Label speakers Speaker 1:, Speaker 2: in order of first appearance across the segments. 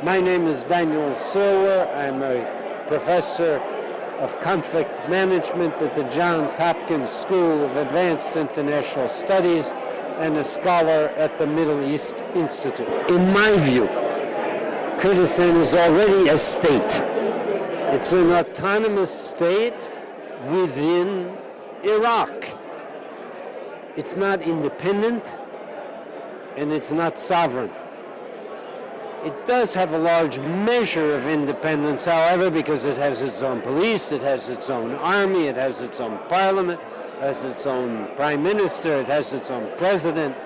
Speaker 1: My name is Daniel Serwer. I'm a professor of conflict management at the Johns Hopkins School of Advanced International Studies and a scholar at the Middle East Institute. In my view, Kurdistan is already a state. It's an autonomous state within Iraq. It's not independent and it's not sovereign. It does have a large measure of independence, however, because it has its own police, it has its own army, it has its own parliament, it has its own prime minister, it has its own president.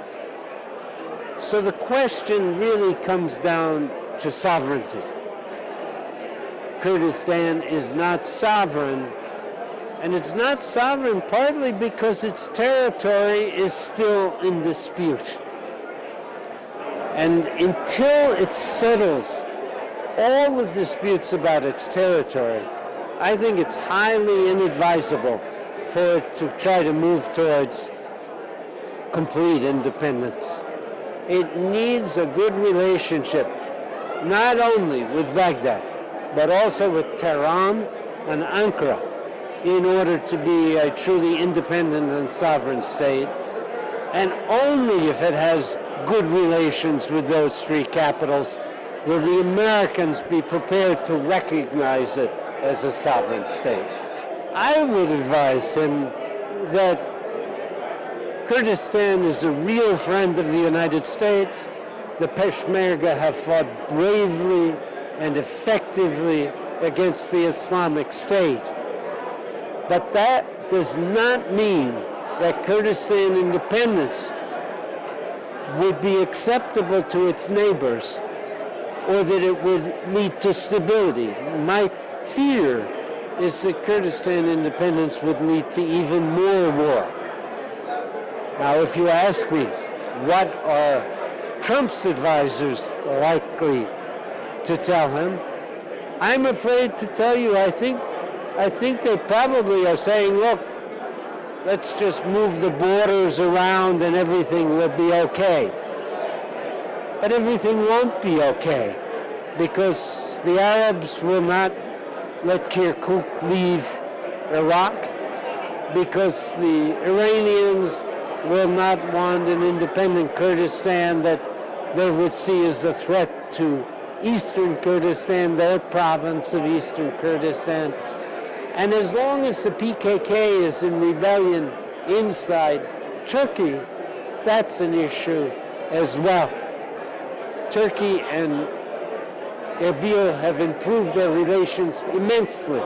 Speaker 1: So the question really comes down to sovereignty. Kurdistan is not sovereign, and it's not sovereign partly because its territory is still in dispute. And until it settles all the disputes about its territory, I think it's highly inadvisable for it to try to move towards complete independence. It needs a good relationship, not only with Baghdad, but also with Tehran and Ankara, in order to be a truly independent and sovereign state. And only if it has good relations with those three capitals will the Americans be prepared to recognize it as a sovereign state. I would advise him that Kurdistan is a real friend of the United States. The Peshmerga have fought bravely and effectively against the Islamic State. But that does not mean that Kurdistan independence would be acceptable to its neighbors or that it would lead to stability. My fear is that Kurdistan independence would lead to even more war. Now, if you ask me, what are Trump's advisors likely to tell him, I'm afraid to tell you, I think they probably are saying, look, let's just move the borders around and everything will be okay. But everything won't be okay because the Arabs will not let Kirkuk leave Iraq, because the Iranians will not want an independent Kurdistan that they would see as a threat to eastern Kurdistan, their province of eastern Kurdistan. And as long as the PKK is in rebellion inside Turkey, that's an issue as well. Turkey and Erbil have improved their relations immensely.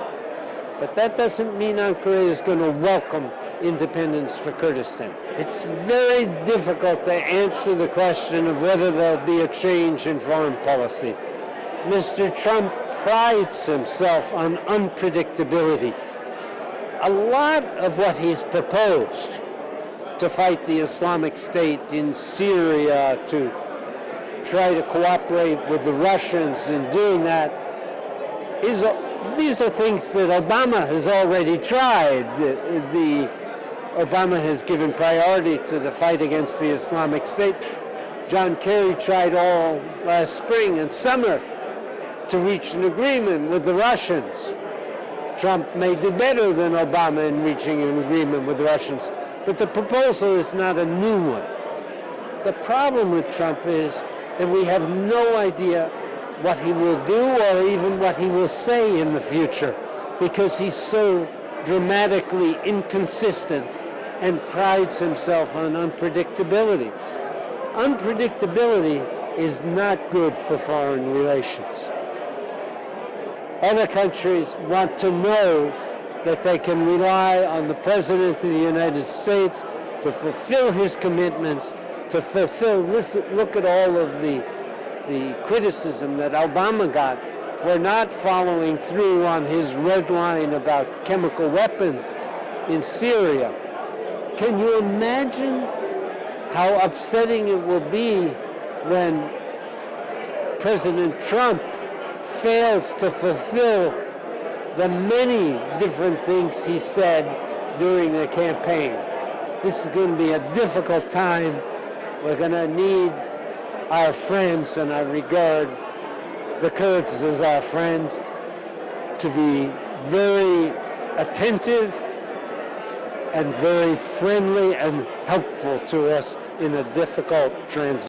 Speaker 1: But that doesn't mean Ankara is going to welcome independence for Kurdistan. It's very difficult to answer the question of whether there'll be a change in foreign policy. Mr. Trump prides himself on unpredictability. A lot of what he's proposed to fight the Islamic State in Syria, to try to cooperate with the Russians in doing that, these are things that Obama has already tried. Obama has given priority to the fight against the Islamic State. John Kerry tried all last spring and summer to reach an agreement with the Russians. Trump may do better than Obama in reaching an agreement with the Russians, but the proposal is not a new one. The problem with Trump is that we have no idea what he will do or even what he will say in the future, because he's so dramatically inconsistent and prides himself on unpredictability. Unpredictability is not good for foreign relations. Other countries want to know that they can rely on the President of the United States to fulfill his commitments, to look at all of the criticism that Obama got for not following through on his red line about chemical weapons in Syria. Can you imagine how upsetting it will be when President Trump fails to fulfill the many different things he said during the campaign? This is going to be a difficult time. We're going to need our friends and our regard the Kurds as our friends, to be very attentive and very friendly and helpful to us in a difficult transition.